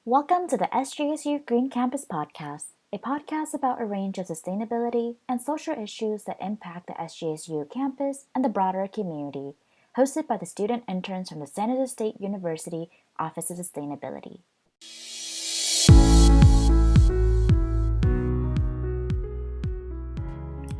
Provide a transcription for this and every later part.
Welcome to the SJSU Green Campus Podcast, a podcast about a range of sustainability and social issues that impact the SJSU campus and the broader community, hosted by the student interns from the San Jose State University Office of Sustainability.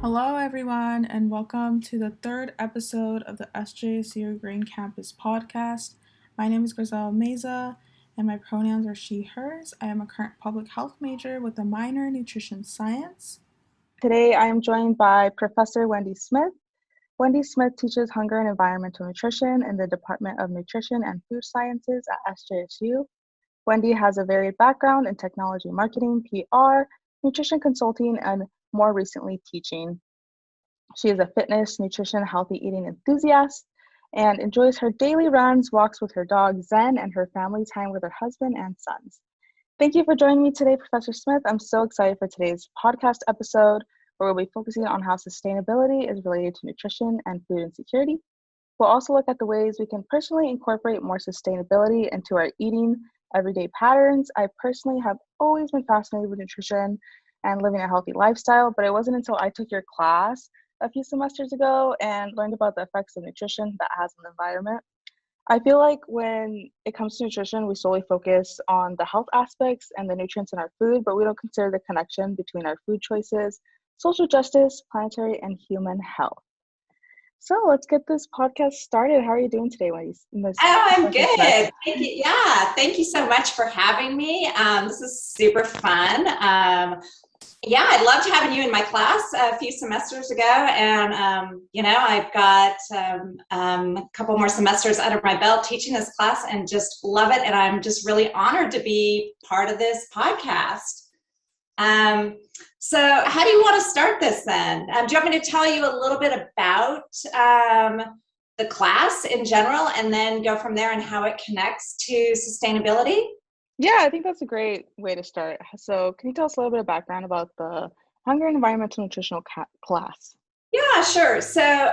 Hello, everyone, and welcome to the third episode of the SJSU Green Campus Podcast. My name is Griselle Meza, and my pronouns are she, hers. I am a current public health major with a minor in nutrition science. Today, I am joined by Professor Wendy Smith. Wendy Smith teaches hunger and environmental nutrition in the Department of Nutrition and Food Sciences at SJSU. Wendy has a varied background in technology marketing, PR, nutrition consulting, and more recently, teaching. She is a fitness, nutrition, healthy eating enthusiast and enjoys her daily runs, walks with her dog Zen, and her family time with her husband and sons. Thank you for joining me today, Professor Smith. I'm so excited for today's podcast episode, where we'll be focusing on how sustainability is related to nutrition and food insecurity. We'll also look at the ways we can personally incorporate more sustainability into our eating everyday patterns. I personally have always been fascinated with nutrition and living a healthy lifestyle, but it wasn't until I took your class a few semesters ago and learned about the effects of nutrition that has on the environment. I feel like when it comes to nutrition, we solely focus on the health aspects and the nutrients in our food, but we don't consider the connection between our food choices, social justice, planetary, and human health. So let's get this podcast started. How are you doing today, Wendy? I'm good. Thank you. Yeah, thank you so much for having me. This is super fun. I loved having you in my class a few semesters ago, and I've got a couple more semesters under my belt teaching this class, and just love it. And I'm just really honored to be part of this podcast. So how do you want to start this then? Do you want me to tell you a little bit about the class in general and then go from there and how it connects to sustainability? Yeah, I think that's a great way to start. So can you tell us a little bit of background about the Hunger and Environmental Nutritional class? Yeah, sure. So,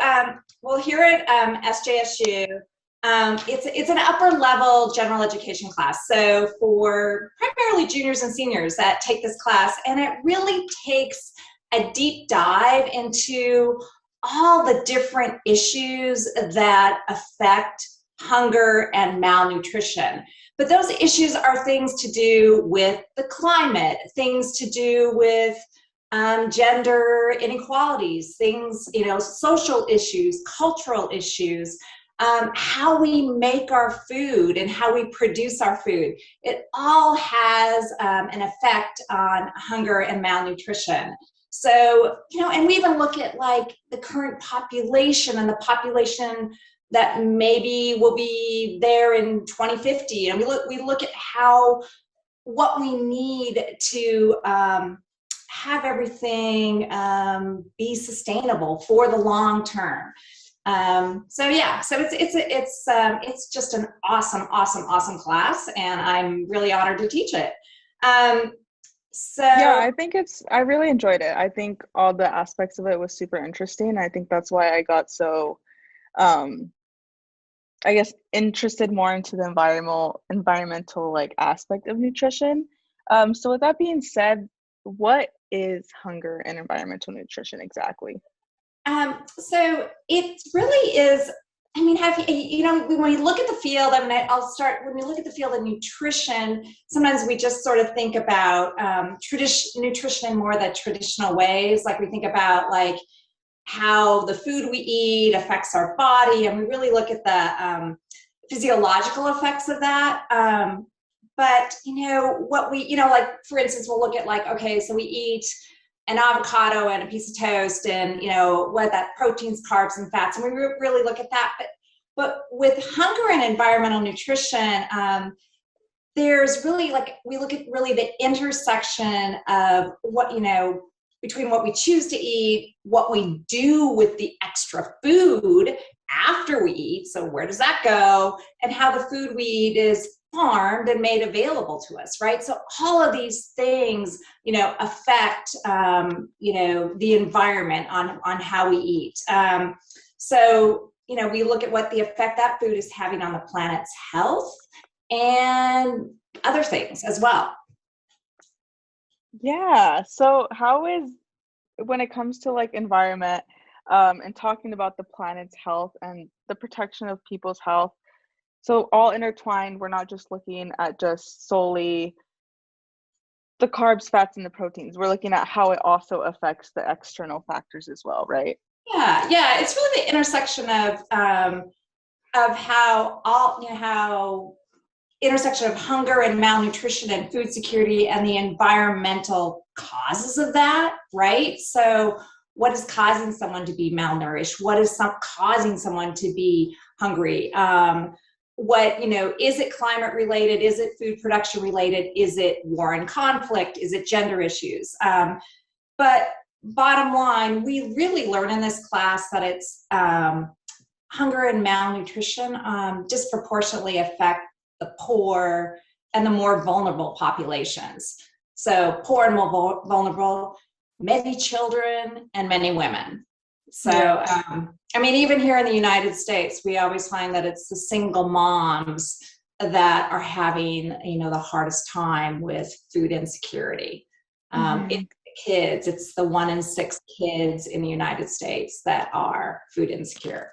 here at SJSU, it's an upper level general education class. So for primarily juniors and seniors that take this class, and it really takes a deep dive into all the different issues that affect hunger and malnutrition. But those issues are things to do with the climate, things to do with gender inequalities, things, social issues, cultural issues, how we make our food and how we produce our food. It all has an effect on hunger and malnutrition. So, and we even look at like the current population and the population that maybe will be there in 2050. And we look at what we need to have everything be sustainable for the long term. So it's just an awesome class, and I'm really honored to teach it. I really enjoyed it. I think all the aspects of it was super interesting. I think that's why I got so interested more into the environmental aspect of nutrition. So with that being said, what is hunger and environmental nutrition exactly? So it really is, when we look at the field, when we look at the field of nutrition, sometimes we just sort of think about nutrition in more the traditional ways. Like we think about how the food we eat affects our body, and we really look at the physiological effects of that. But for instance, we'll look at so we eat an avocado and a piece of toast, and what that proteins, carbs, and fats, and we really look at that. But with hunger and environmental nutrition, there's really we look at really the intersection of between what we choose to eat, what we do with the extra food after we eat. So where does that go? And how the food we eat is farmed and made available to us, right? So all of these things, affect, the environment on how we eat. We look at what the effect that food is having on the planet's health, and other things as well. Yeah. So when it comes to like environment, and talking about the planet's health and the protection of people's health, so all intertwined, we're not just looking at just solely the carbs, fats, and the proteins. We're looking at how it also affects the external factors as well, right? Yeah. It's really the intersection of how intersection of hunger and malnutrition and food security and the environmental causes of that, right? So what is causing someone to be malnourished? What is causing someone to be hungry? Is it climate related? Is it food production related? Is it war and conflict? Is it gender issues? But bottom line, we really learn in this class that it's hunger and malnutrition disproportionately affect the poor and the more vulnerable populations. So poor and more vulnerable, many children and many women. So, even here in the United States, we always find that it's the single moms that are having, the hardest time with food insecurity. It's the kids, it's the 1 in 6 kids in the United States that are food insecure.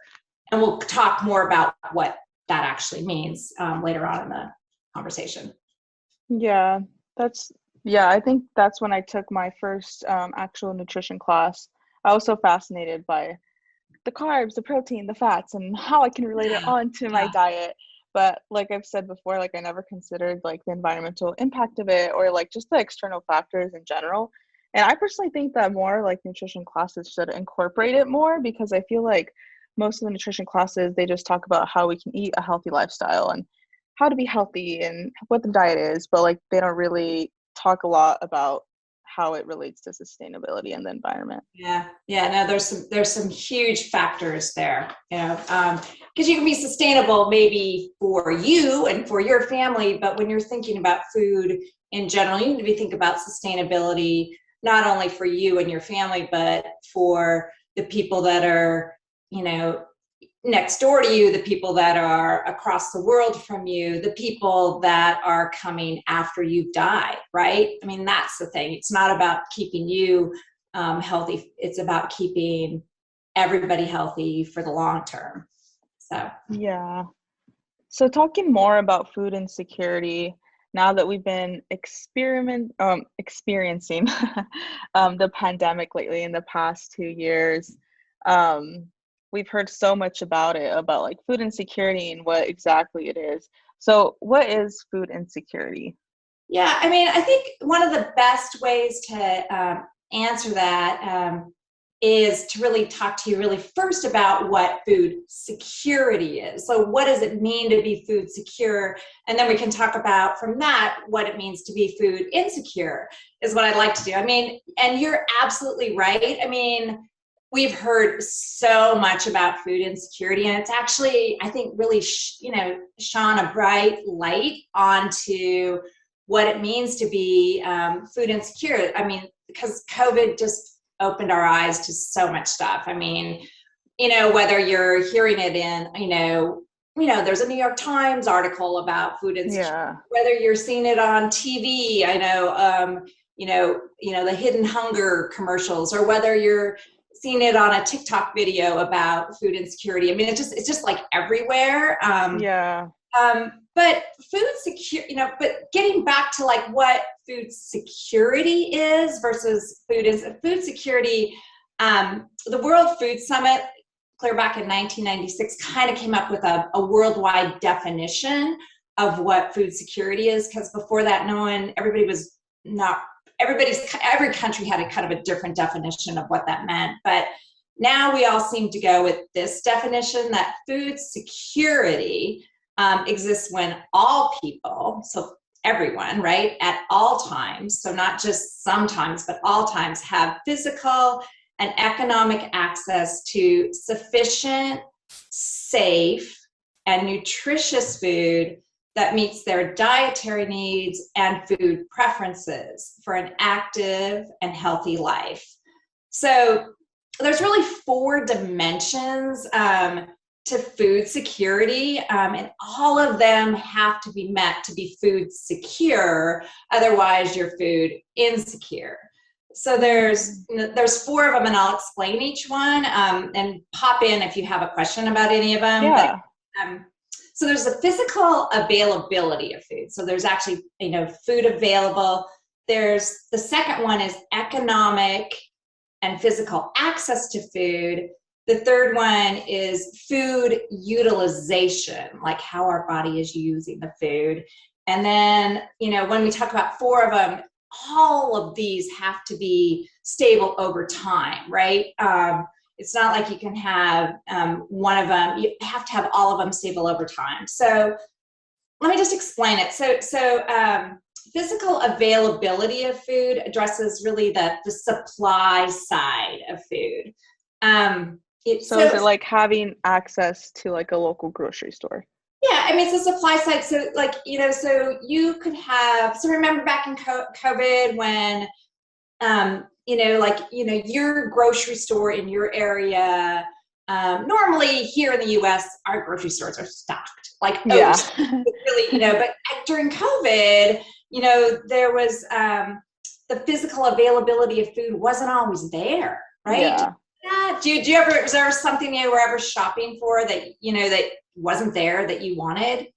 And we'll talk more about what that actually means later on in the conversation. Yeah, I think that's when I took my first actual nutrition class. I was so fascinated by the carbs, the protein, the fats, and how I can relate it onto my diet. But like I've said before, like I never considered like the environmental impact of it or like just the external factors in general. And I personally think that more like nutrition classes should incorporate it more, because I feel like most of the nutrition classes, they just talk about how we can eat a healthy lifestyle and how to be healthy and what the diet is, but like they don't really talk a lot about how it relates to sustainability and the environment. No, there's some huge factors there, because you can be sustainable maybe for you and for your family, but when you're thinking about food in general, you need to be thinking about sustainability not only for you and your family, but for the people that are next door to you, the people that are across the world from you, the people that are coming after you've died, right? I mean, that's the thing. It's not about keeping you healthy. It's about keeping everybody healthy for the long term. So talking more about food insecurity, now that we've been experiencing the pandemic lately in the past 2 years, we've heard so much about like food insecurity and what exactly it is. So what is food insecurity? Yeah, I think one of the best ways to answer that is to really talk to you really first about what food security is. So what does it mean to be food secure? And then we can talk about from that what it means to be food insecure is what I'd like to do. And you're absolutely right. We've heard so much about food insecurity, and it's actually, I think, really, shone a bright light onto what it means to be food insecure. Because COVID just opened our eyes to so much stuff. Whether you're hearing it in, there's a New York Times article about food insecurity, whether you're seeing it on TV, the hidden hunger commercials, or whether you're seeing it on a TikTok video about food insecurity. It's just like everywhere. But food security, but getting back to like what food security is versus food security, the World Food Summit, clear back in 1996, kind of came up with a worldwide definition of what food security is, because before that, every country had a kind of a different definition of what that meant. But now we all seem to go with this definition that food security exists when all people, so everyone, right, at all times, so not just sometimes, but all times, have physical and economic access to sufficient, safe, and nutritious food that meets their dietary needs and food preferences for an active and healthy life. So there's really 4 dimensions to food security, and all of them have to be met to be food secure. Otherwise, you're food insecure. So there's 4 of them, and I'll explain each one, and pop in if you have a question about any of them. Yeah. But, so there's the physical availability of food. So there's actually, food available. There's the second one is economic and physical access to food. The third one is food utilization, like how our body is using the food. And then, when we talk about 4 of them, all of these have to be stable over time, right? It's not like you can have one of them. You have to have all of them stable over time. So let me just explain it. So physical availability of food addresses really the supply side of food. So is it like having access to like a local grocery store? Yeah, I mean, it's a supply side. So so you could have, so remember back in COVID when, your grocery store in your area, normally here in the US, our grocery stores are stocked, like oats, really, but during COVID, there was, the physical availability of food wasn't always there, right? Yeah. Do you ever, was there something you were ever shopping for that, that wasn't there that you wanted?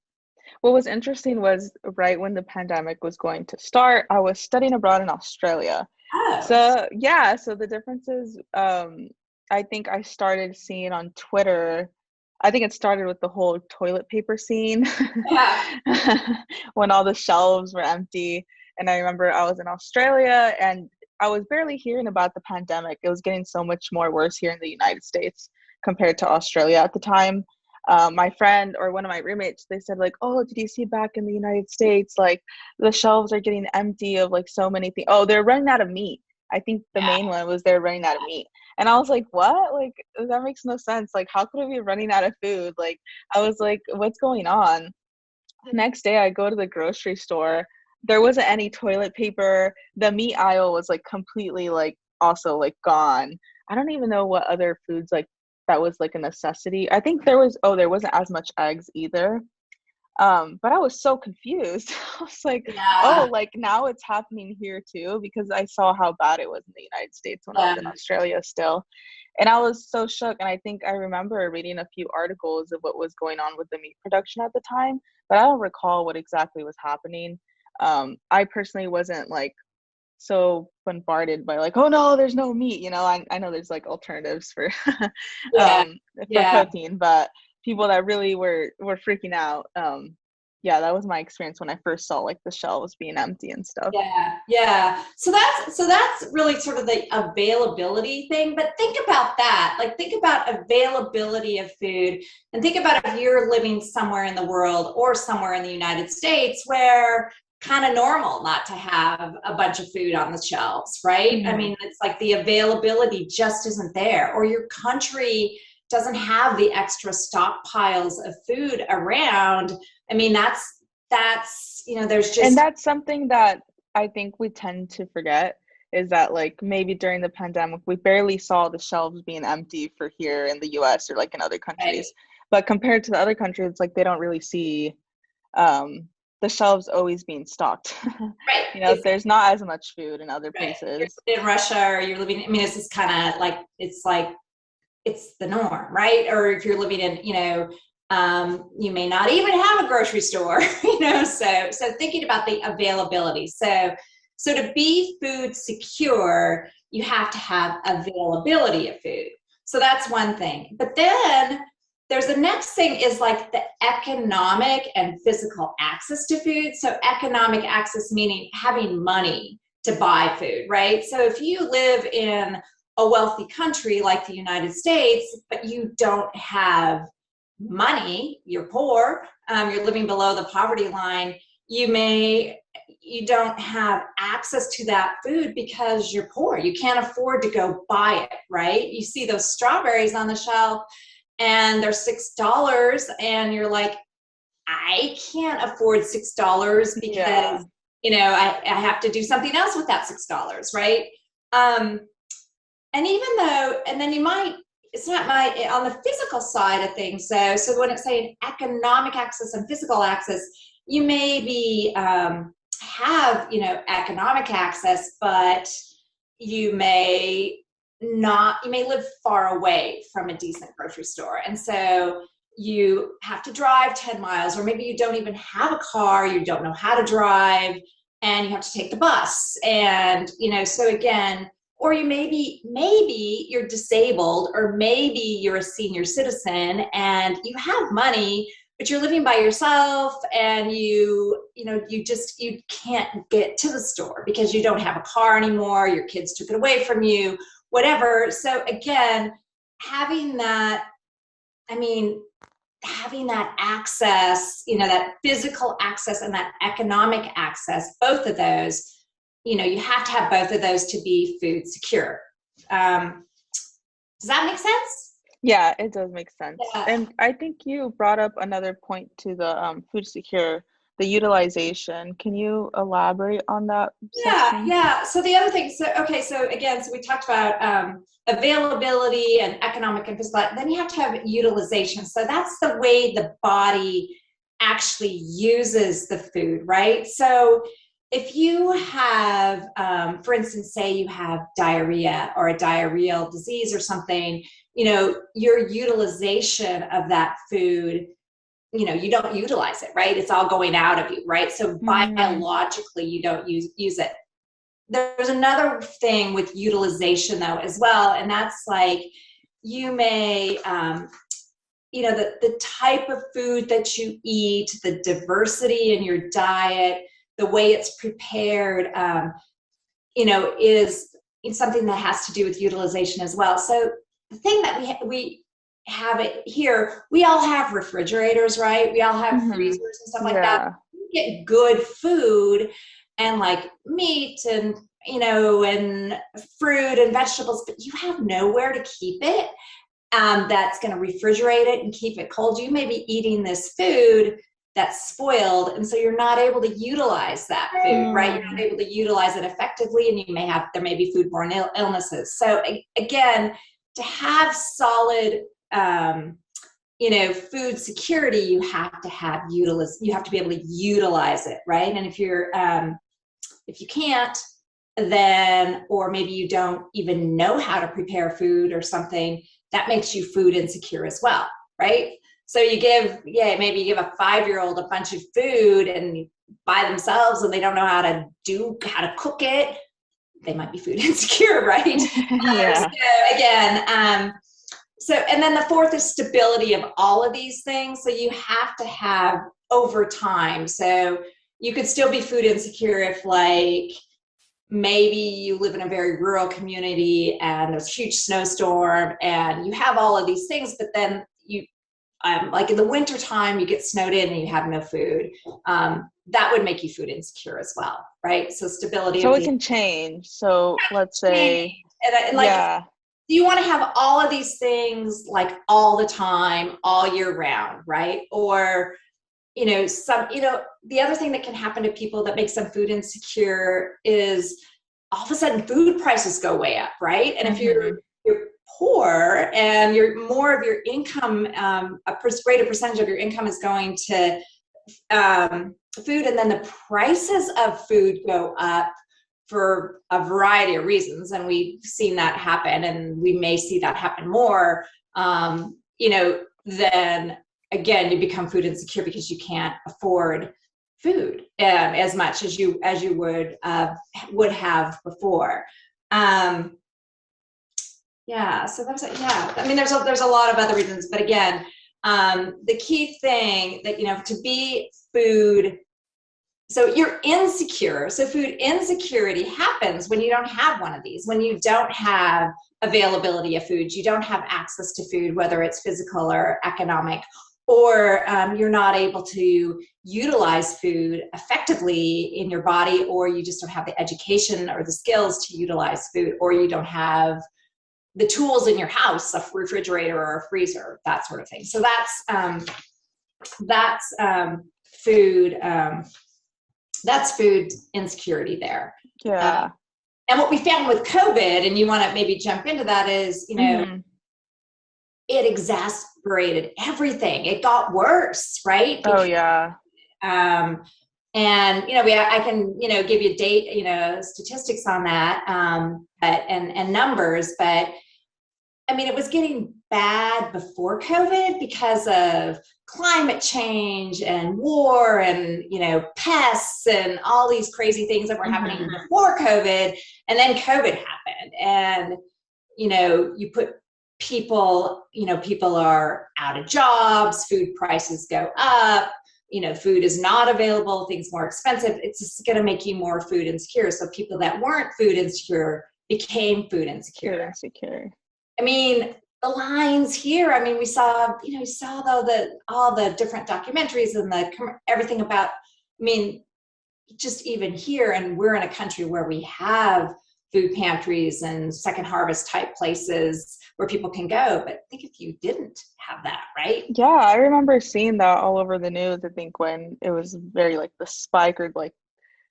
What was interesting was right when the pandemic was going to start, I was studying abroad in Australia. Oh. So the difference is, I think I started seeing on Twitter, I think it started with the whole toilet paper scene. Yeah. When all the shelves were empty. And I remember I was in Australia and I was barely hearing about the pandemic. It was getting so much more worse here in the United States compared to Australia at the time. My friend or one of my roommates, they said like, oh, did you see back in the United States, like the shelves are getting empty of like so many things. Oh, they're running out of meat. I think the main one was they're running out of meat. And I was like, what? Like, that makes no sense. Like, how could we be running out of food? Like, I was like, what's going on? The next day I go to the grocery store. There wasn't any toilet paper. The meat aisle was like completely like also like gone. I don't even know what other foods like that was like a necessity. I think there wasn't as much eggs either. But I was so confused. I was like, oh, like now it's happening here too, because I saw how bad it was in the United States when I was in Australia still. And I was so shook. And I think I remember reading a few articles of what was going on with the meat production at the time, but I don't recall what exactly was happening. I personally wasn't like so bombarded by like, oh no, there's no meat. I know there's like alternatives for protein, but people that really were freaking out. That was my experience when I first saw like the shelves being empty and stuff. Yeah. So that's really sort of the availability thing. But think about that. Like think about availability of food, and think about if you're living somewhere in the world or somewhere in the United States where kind of normal not to have a bunch of food on the shelves, right? Mm-hmm. I mean, it's like the availability just isn't there, or your country doesn't have the extra stockpiles of food around. I mean, that's there's just, and that's something that I think we tend to forget, is that like maybe during the pandemic we barely saw the shelves being empty for here in the US or like in other countries, right? But compared to the other countries, it's like they don't really see the shelves always being stocked. Right. There's not as much food in other places. In Russia, or you're living, I mean, it's just kind of like, it's the norm, right? Or if you're living in, you may not even have a grocery store, so thinking about the availability. So to be food secure, you have to have availability of food. So that's one thing. But then there's the next thing is like the economic and physical access to food. So economic access meaning having money to buy food, right? So if you live in a wealthy country like the United States, but you don't have money, you're poor, you're living below the poverty line, you don't have access to that food because you're poor. You can't afford to go buy it, right? You see those strawberries on the shelf and they're $6 and you're like, I can't afford $6 because, I have to do something else with that $6, right? And then you might it's not on the physical side of things. So when it's saying economic access and physical access, you maybe have, economic access, but you may live far away from a decent grocery store. And so you have to drive 10 miles, or maybe you don't even have a car, you don't know how to drive, and you have to take the bus. And, so again, or you maybe you're disabled, or maybe you're a senior citizen and you have money, but you're living by yourself, and you can't get to the store because you don't have a car anymore. Your kids took it away from you, whatever. So again, having that access, that physical access and that economic access, both of those, you have to have both of those to be food secure. Does that make sense? Yeah, it does make sense. Yeah. And I think you brought up another point to the food secure, the utilization. Can you elaborate on that section? Yeah. So the other thing, so we talked about availability and economic and physical, then you have to have utilization. So that's the way the body actually uses the food, right? So if you have, for instance, say you have diarrhea or a diarrheal disease or something, your utilization of that food, you don't utilize it, right? It's all going out of you, right? So biologically, you don't use it. There's another thing with utilization though as well, and that's like you may, the type of food that you eat, the diversity in your diet, the way it's prepared, is something that has to do with utilization as well. So the thing that we have it here, we all have refrigerators, right? We all have freezers and stuff like that. You get good food and like meat and, and fruit and vegetables, but you have nowhere to keep it that's going to refrigerate it and keep it cold. You may be eating this food that's spoiled, and so you're not able to utilize that food, right? You're not able to utilize it effectively, and there may be foodborne illnesses. So again, to have solid food security, you have to be able to utilize it, right? And if you can't, then, or maybe you don't even know how to prepare food or something, that makes you food insecure as well, right? So maybe you give a 5-year-old a bunch of food and by themselves, and they don't know how to cook it, they might be food insecure, right? Yeah. So again, and then the fourth is stability of all of these things. So you have to have over time. So you could still be food insecure if maybe you live in a very rural community and there's a huge snowstorm and you have all of these things, but then you, like in the winter time, you get snowed in and you have no food. That would make you food insecure as well, right? So stability. So it can change. So let's say, do you want to have all of these things like all the time, all year round, right? Or, the other thing that can happen to people that makes them food insecure is all of a sudden food prices go way up, right? And if you're poor and more of your income, a greater percentage of your income is going to food, and then the prices of food go up for a variety of reasons, and we've seen that happen, and we may see that happen more, then again, you become food insecure because you can't afford food as much as you would have before. So there's a lot of other reasons, but again, the key thing that, to be food, so you're insecure. So food insecurity happens when you don't have one of these, when you don't have availability of food, you don't have access to food, whether it's physical or economic, or you're not able to utilize food effectively in your body, or you just don't have the education or the skills to utilize food, or you don't have the tools in your house, a refrigerator or a freezer, that sort of thing. So that's food insecurity there. Yeah. And what we found with COVID, and you want to maybe jump into that, is, it exasperated everything. It got worse, right? Oh yeah. And, I can, give you statistics on that, and numbers, but I mean, it was getting bad before COVID because of climate change and war and, pests and all these crazy things that were happening before COVID. And then COVID happened. And, you put people are out of jobs, food prices go up, food is not available, things more expensive. It's just going to make you more food insecure. So people that weren't food insecure became food insecure. Food insecure. I mean, the lines here, I mean, we saw all the different documentaries and everything about, I mean, just even here, and we're in a country where we have food pantries and second harvest type places where people can go. But think if you didn't have that, right? Yeah, I remember seeing that all over the news. I think when it was very like the spike, or like,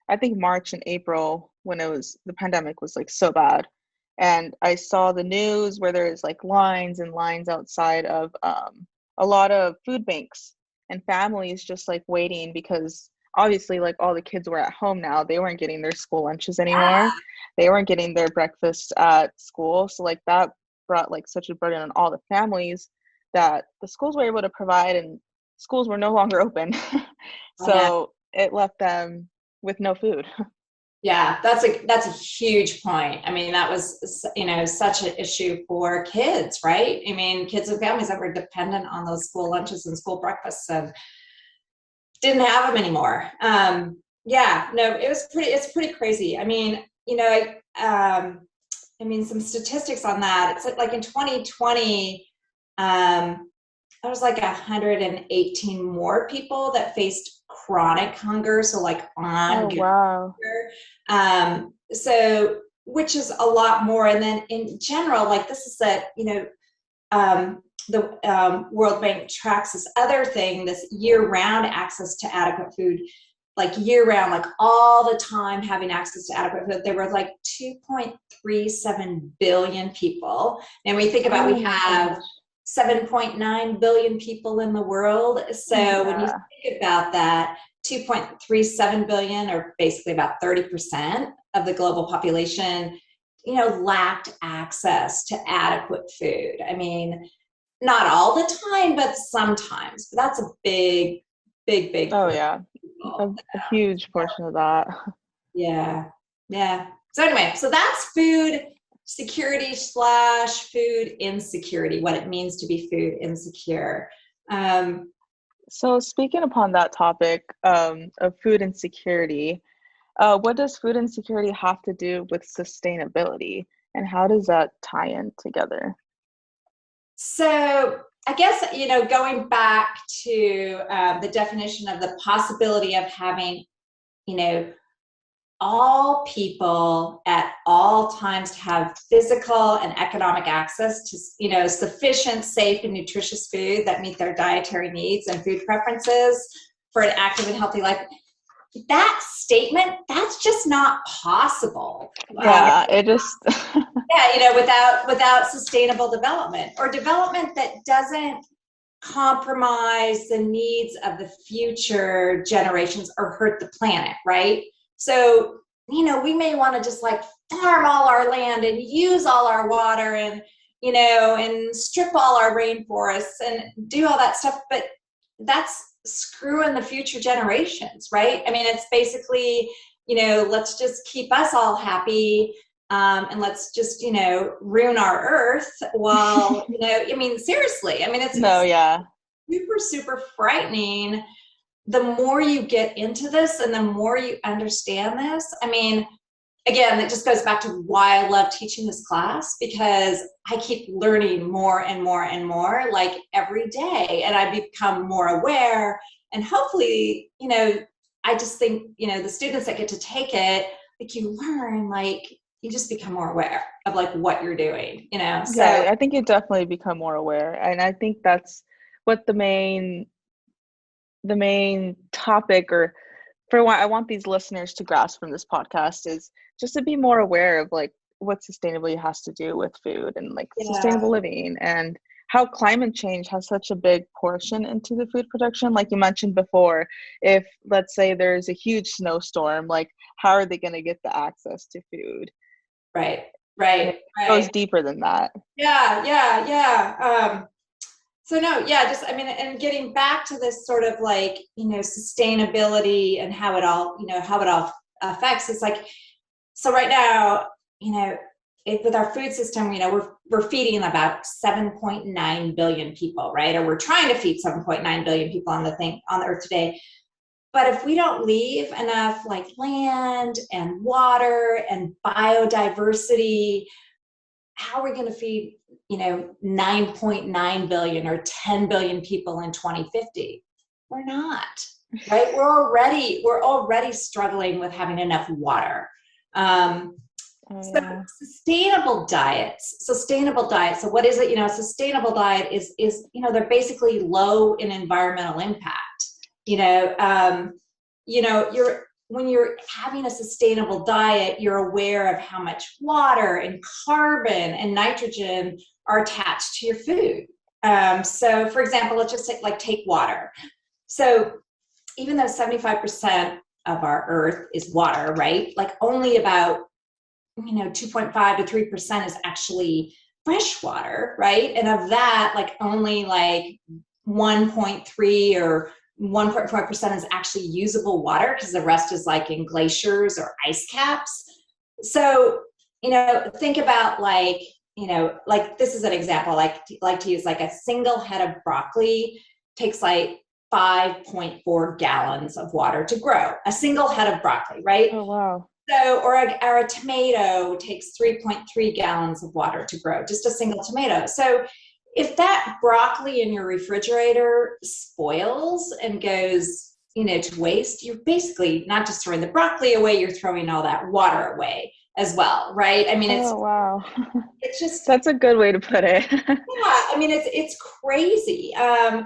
I think March and April, when the pandemic was like so bad. And I saw the news where there's like lines and lines outside of a lot of food banks, and families just like waiting, because obviously like all the kids were at home now. They weren't getting their school lunches anymore. Yeah. They weren't getting their breakfast at school. So like that brought like such a burden on all the families that the schools were able to provide, and schools were no longer open. So it left them with no food. Yeah, that's a huge point. I mean, that was, such an issue for kids, right? I mean, kids and families that were dependent on those school lunches and school breakfasts and didn't have them anymore. It's pretty crazy. I mean, some statistics on that. It's like in 2020, there was like 118 more people that faced chronic hunger. So like ongoing hunger. So, which is a lot more. And then in general, like this is the World Bank tracks this other thing, this year-round access to adequate food, like year-round, like all the time having access to adequate food. There were like 2.37 billion people. And we think about, we have 7.9 billion people in the world. So when you think about that, 2.37 billion, or basically about 30% of the global population, lacked access to adequate food. I mean, not all the time, but sometimes. But that's a big. Oh yeah, a huge portion of that. Yeah. So anyway, so that's food security / food insecurity, what it means to be food insecure. So speaking upon that topic of food insecurity, what does food insecurity have to do with sustainability, and how does that tie in together? So I guess, going back to the definition of the possibility of having, all people at all times to have physical and economic access to, sufficient, safe, and nutritious food that meet their dietary needs and food preferences for an active and healthy life. That statement, that's just not possible. Yeah, it just without sustainable development, or development that doesn't compromise the needs of the future generations or hurt the planet, right? So, we may want to just like farm all our land and use all our water and, and strip all our rainforests and do all that stuff, but that's screwing the future generations, right? I mean, it's basically, let's just keep us all happy, and let's just, ruin our earth while, I mean, seriously, I mean, it's super, super frightening. The more you get into this and the more you understand this, I mean, again, it just goes back to why I love teaching this class, because I keep learning more and more and more, like every day, and I become more aware. And hopefully, I just think, the students that get to take it, like you learn, like you just become more aware of like what you're doing, So yeah, I think you definitely become more aware. And I think that's what the main topic, or for what I want these listeners to grasp from this podcast, is just to be more aware of like what sustainability has to do with food and like sustainable living, and how climate change has such a big portion into the food production. Like you mentioned before, if let's say there's a huge snowstorm, like how are they going to get the access to food? Right. It goes deeper than that. Yeah. So no, yeah, just, I mean, and getting back to this sort of like, sustainability and how it all affects, it's like, so right now, with our food system, we're feeding about 7.9 billion people, right? Or we're trying to feed 7.9 billion people on the earth today. But if we don't leave enough like land and water and biodiversity, how are we going to feed 9.9 billion or 10 billion people in 2050? We're not, right? We're already struggling with having enough water. So sustainable diets. So what is it? A sustainable diet is they're basically low in environmental impact. When you're having a sustainable diet, you're aware of how much water and carbon and nitrogen are attached to your food. So for example, let's just take water. So even though 75% of our earth is water, right? Like only about 2.5 to 3% is actually fresh water, right? And of that, like only like 1.3 or 1.5% is actually usable water, because the rest is like in glaciers or ice caps. So, think about like this is an example, like to use like a single head of broccoli takes like 5.4 gallons of water to grow. A single head of broccoli, right? Oh, wow. So, or a tomato takes 3.3 gallons of water to grow, just a single tomato. So if that broccoli in your refrigerator spoils and goes, to waste, you're basically not just throwing the broccoli away, you're throwing all that water away as well, right? I mean, it's just, that's a good way to put it. Yeah, I mean, it's crazy. I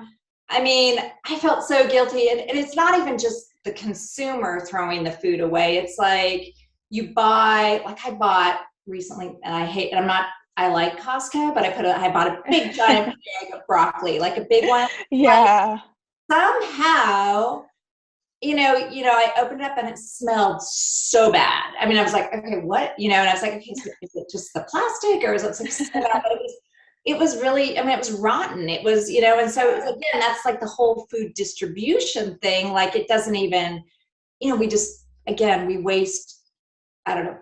mean, I felt so guilty, and it's not even just the consumer throwing the food away. It's like I bought recently, and I like Costco, but I bought a big giant bag of broccoli, like a big one. Yeah. Somehow, I opened it up and it smelled so bad. I mean, I was like, okay, what? And I was like, okay, so is it just the plastic, or is it something so bad? But it was really, I mean, it was rotten. It was, and so again, that's like the whole food distribution thing. Like it doesn't even, we waste,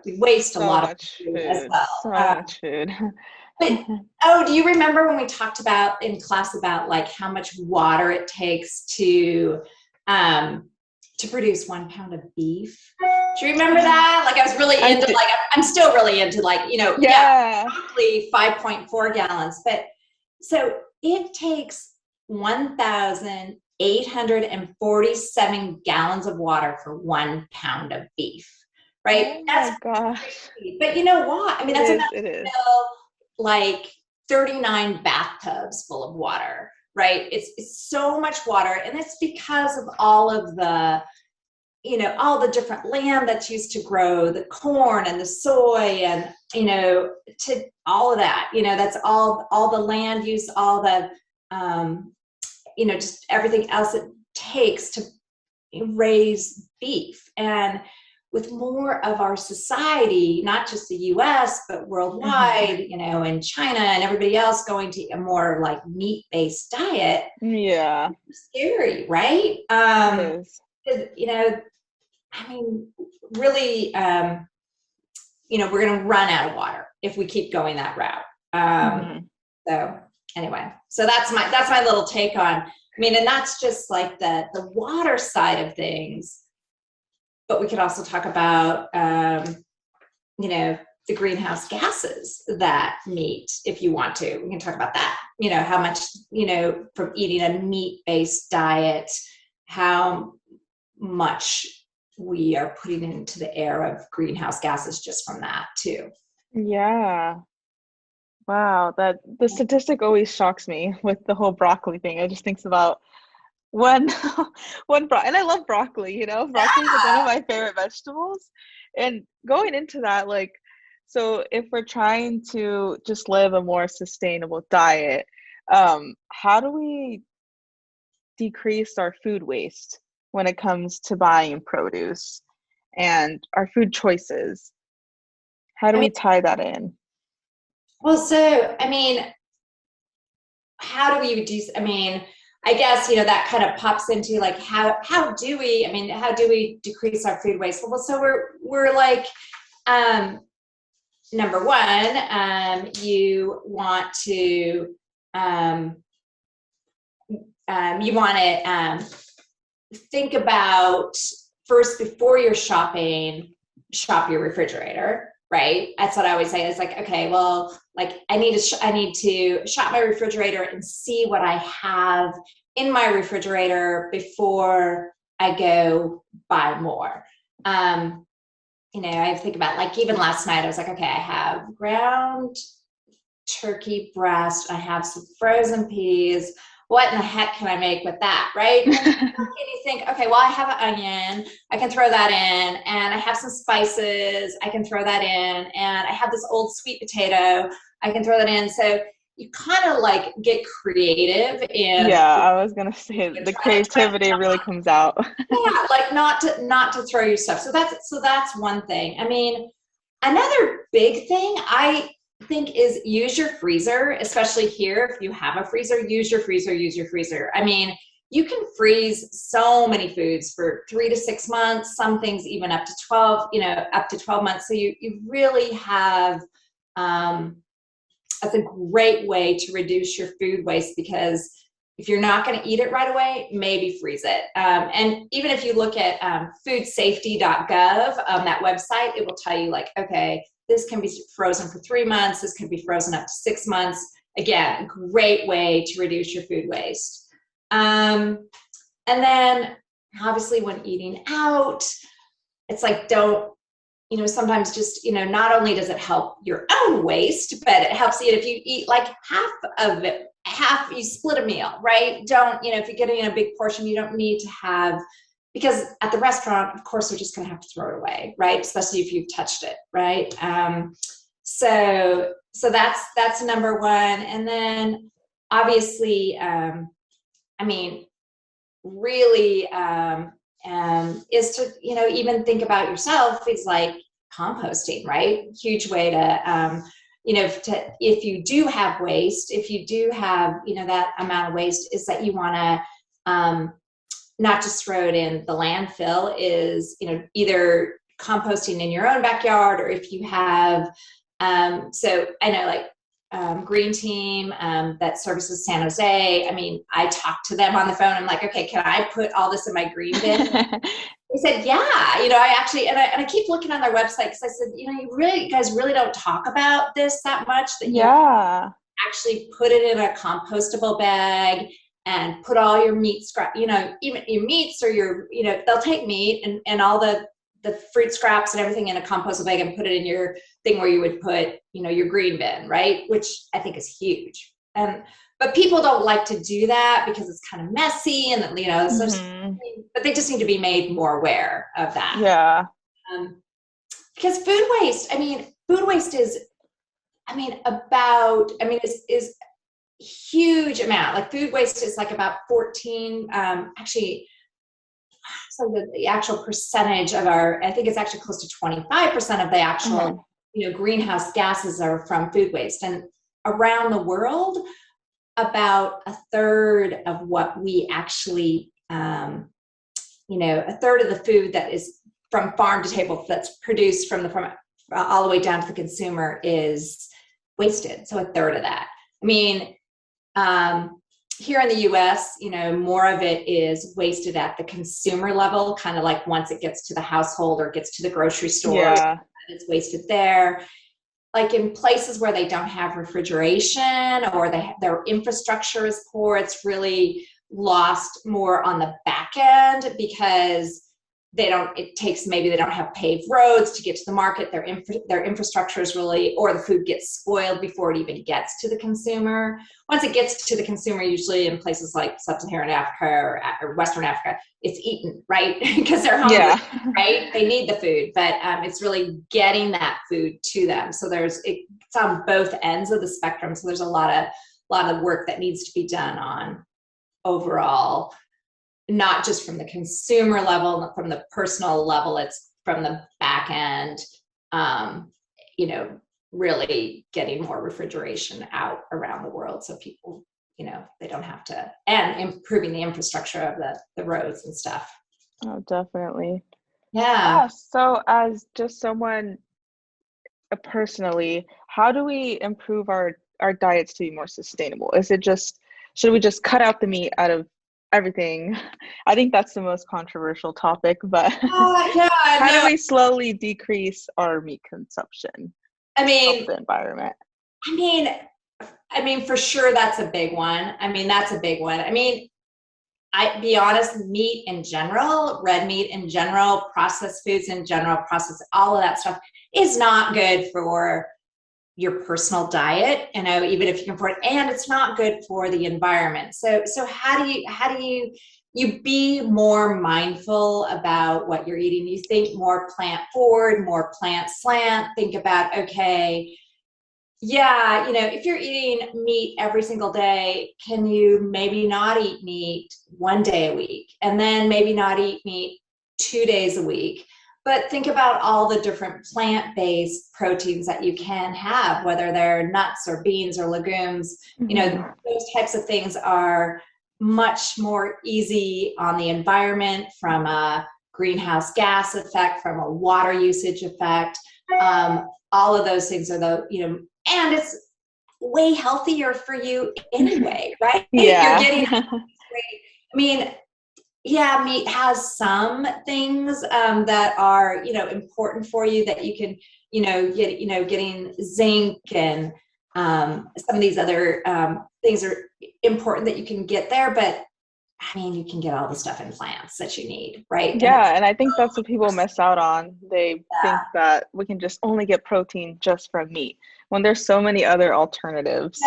we waste so a lot of food as well. So much food. But, do you remember when we talked about in class about like how much water it takes to produce 1 pound of beef? Do you remember that? Like I was really into I'm still really into broccoli, 5.4 gallons. But so it takes 1,847 gallons of water for 1 pound of beef, right? Oh my gosh. But you know what? I mean, that's enough to fill like 39 bathtubs full of water, right? It's so much water, and it's because of all of the, all the different land that's used to grow the corn and the soy and, to all of that, that's all the land use, all the, just everything else it takes to raise beef. And with more of our society, not just the US, but worldwide, and China and everybody else going to a more like meat-based diet. Yeah. It's scary, right? It is. I mean, really, we're going to run out of water if we keep going that route. So anyway, so that's my little take on, I mean, and that's just like the water side of things. But we could also talk about, the greenhouse gases that meat, if you want to. We can talk about that. How much, from eating a meat-based diet, how much we are putting into the air of greenhouse gases just from that too. Yeah. Wow. The statistic always shocks me with the whole broccoli thing. I just think about and I love broccoli, broccoli is one of my favorite vegetables. And going into that, so if we're trying to just live a more sustainable diet, How do we decrease our food waste when it comes to buying produce and our food choices? How do we tie that in? Well, so, I mean, how do we reduce, I mean, I guess, that kind of pops into like, how do we decrease our food waste? Well, so we're like, number one, you want to think about first, before you're shopping, shop your refrigerator, right? That's what I always say. It's like, okay, well, like I need to shop my refrigerator and see what I have in my refrigerator before I go buy more. I think about, like, even last night I was like, okay, I have ground turkey breast, I have some frozen peas. What in the heck can I make with that, right? And you think, okay, well, I have an onion, I can throw that in, and I have some spices, I can throw that in, and I have this old sweet potato, I can throw that in. So you kind of like get creative. And yeah, I was gonna say the creativity really comes out. Yeah, like not to throw your stuff. So that's one thing. I mean, another big thing I think is use your freezer, especially here. If you have a freezer, use your freezer. I mean, you can freeze so many foods for 3 to 6 months, some things even up to 12 months. So you really have, that's a great way to reduce your food waste, because if you're not going to eat it right away, maybe freeze it. And even if you look at foodsafety.gov, that website, it will tell you, like, okay, this can be frozen for 3 months. This can be frozen up to 6 months. Again, great way to reduce your food waste. And then obviously when eating out, it's like, sometimes just, not only does it help your own waste, but it helps you if you eat like half of it, you split a meal, right? Don't, if you're getting a big portion, you don't need to have, because at the restaurant, of course, we're just going to have to throw it away, right? Especially if you've touched it, right? So that's number one. And then obviously, really is to, even think about yourself is like composting, right? Huge way to, if you do have waste, if you do have, that amount of waste, is that you want to, not just throw it in the landfill, is, either composting in your own backyard, or if you have, so I know, like, Green Team that services San Jose. I mean, I talked to them on the phone. I'm like, okay, can I put all this in my green bin? They said, yeah. I actually, and I keep looking on their website, because I said, you guys really don't talk about this that much, that you actually put it in a compostable bag and put all your meat scrap, even your meats, or your, they'll take meat and all the fruit scraps and everything in a compostable bag and put it in your thing where you would put, your green bin, right? Which I think is huge. But people don't like to do that because it's kind of messy, and but they just need to be made more aware of that. Yeah. Because food waste is, is huge amount. Like, food waste is like about 14, so the actual percentage of I think it's actually close to 25% of the actual, greenhouse gases are from food waste. And around the world, about a third of what we actually, a third of the food that is from farm to table, that's produced from the farm all the way down to the consumer, is wasted. So a third of that. Here in the US, more of it is wasted at the consumer level, kind of like once it gets to the household or gets to the grocery store, it's wasted there. Like in places where they don't have refrigeration, or their infrastructure is poor, it's really lost more on the back end, because they don't have paved roads to get to the market. Their infrastructure is really, or the food gets spoiled before it even gets to the consumer. Once it gets to the consumer, usually in places like Sub-Saharan Africa or Western Africa, it's eaten, right? Because they're hungry, right? They need the food, but it's really getting that food to them. So it's on both ends of the spectrum. So there's a lot lot of the work that needs to be done on overall, not just from the consumer level, from the personal level, it's from the back end, really getting more refrigeration out around the world so people, they don't have to, and improving the infrastructure of the roads and stuff. Oh, definitely. Yeah. So as just someone personally, how do we improve our diets to be more sustainable? Should we just cut out the meat out of everything? I think that's the most controversial topic, but how do we slowly decrease our meat consumption? Help the environment. I mean, for sure, that's a big one. I be honest, meat in general, red meat in general, processed foods in general, all of that stuff is not good for your personal diet, even if you can afford it, and it's not good for the environment. So how do you be more mindful about what you're eating? You think more plant forward, more plant slant, think about, okay, yeah, if you're eating meat every single day, can you maybe not eat meat one day a week, and then maybe not eat meat 2 days a week? But think about all the different plant-based proteins that you can have, whether they're nuts or beans or legumes. Those types of things are much more easy on the environment from a greenhouse gas effect, from a water usage effect. All of those things are and it's way healthier for you anyway, right? Yeah. You're getting meat has some things that are, important for you that you can, getting zinc and some of these other things are important that you can get there. But you can get all the stuff in plants that you need, right? Yeah, and I think that's what people miss out on. They think that we can just only get protein just from meat, when there's so many other alternatives.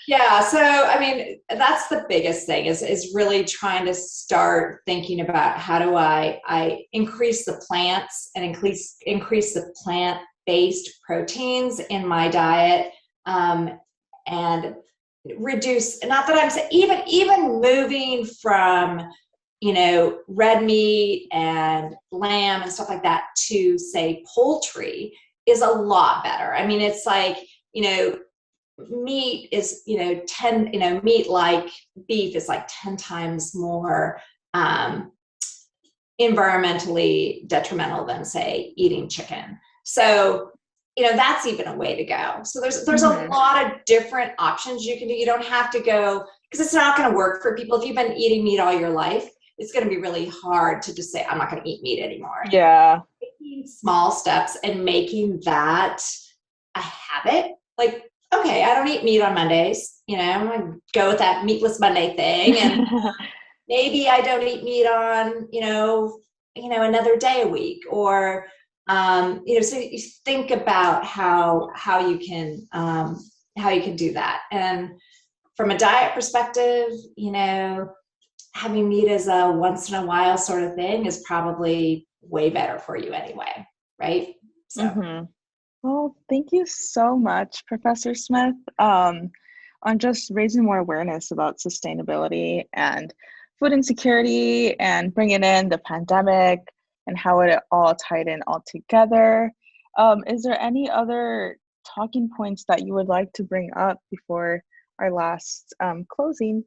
Yeah. So, that's the biggest thing is really trying to start thinking about how do I increase the plants and increase the plant-based proteins in my diet, and reduce, not that I'm saying, even moving from, red meat and lamb and stuff like that to, say, poultry is a lot better. It's like, meat is, meat like beef is like 10 times more environmentally detrimental than, say, eating chicken. So, that's even a way to go. So there's a lot of different options you can do. You don't have to go, because it's not going to work for people. If you've been eating meat all your life, it's going to be really hard to just say, I'm not going to eat meat anymore. Yeah. Taking small steps and making that a habit. Like, okay, I don't eat meat on Mondays. I'm going to go with that meatless Monday thing. And maybe I don't eat meat on, another day a week, or, so you think about how you can do that. And from a diet perspective, having meat as a once in a while sort of thing is probably way better for you anyway, right? So. Well, thank you so much, Professor Smith, on just raising more awareness about sustainability and food insecurity, and bringing in the pandemic and how it all tied in all together. Is there any other talking points that you would like to bring up before our last closing?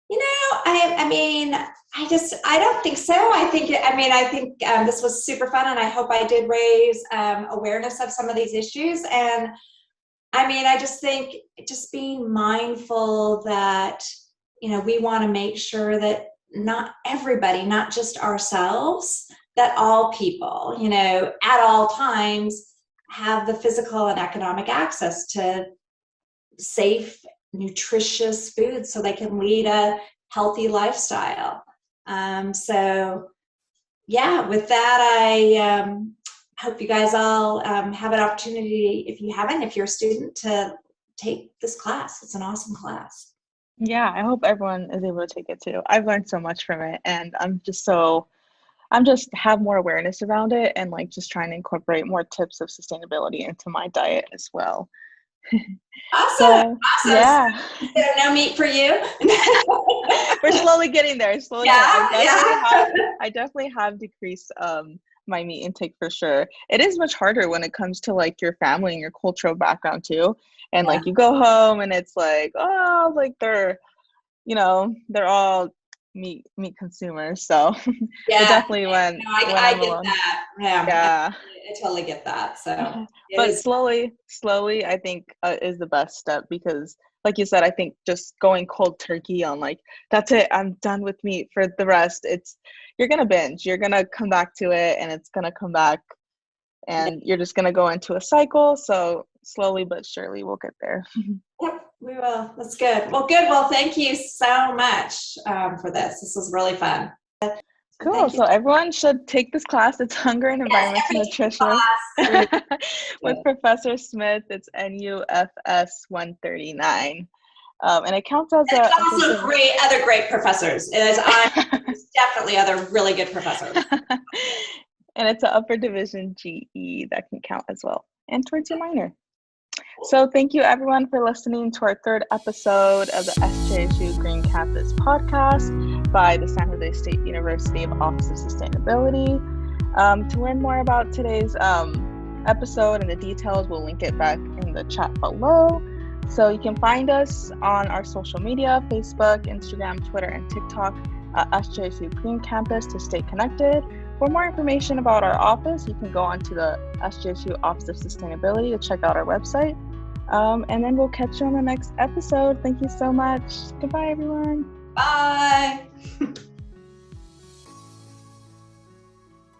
I don't think so. I think this was super fun, and I hope I did raise awareness of some of these issues. And I just think just being mindful that, we want to make sure that not everybody, not just ourselves, that all people, at all times have the physical and economic access to safe, nutritious food so they can lead a healthy lifestyle. So yeah, with that, I hope you guys all have an opportunity, if you're a student, to take this class. It's an awesome class. Yeah, I hope everyone is able to take it too. I've learned so much from it, and I'm just have more awareness around it, and just trying to incorporate more tips of sustainability into my diet as well. Awesome. Yeah. So no meat for you? We're slowly getting there. I definitely have decreased my meat intake for sure. It is much harder when it comes to like your family and your cultural background too. And like you go home and it's like, oh, like they're all meat consumers. So definitely when I I'm get alone. that. I totally get that. So but slowly I think is the best step, because like you said, I think just going cold turkey on like, that's it, I'm done with meat for the rest, you're gonna binge, you're gonna come back to it, and it's gonna come back, and you're just gonna go into a cycle. So slowly but surely we'll get there. Yep, we will. That's good. Well, thank you so much for this. This was really fun. Cool. So everyone should take this class. It's Hunger and Environmental Nutrition with Professor Smith. It's NUFS 139. And it counts as there's also other great professors. There's definitely other really good professors. And it's an upper division GE that can count as well, and towards your minor. So thank you everyone for listening to our third episode of the SJSU Green Campus Podcast by the San Jose State University of Office of Sustainability. To learn more about today's episode and the details, we'll link it back in the chat below. So you can find us on our social media, Facebook, Instagram, Twitter, and TikTok at SJSU Green Campus to stay connected. For more information about our office, you can go onto the SJSU Office of Sustainability to check out our website. And then we'll catch you on the next episode. Thank you so much. Goodbye, everyone. Bye.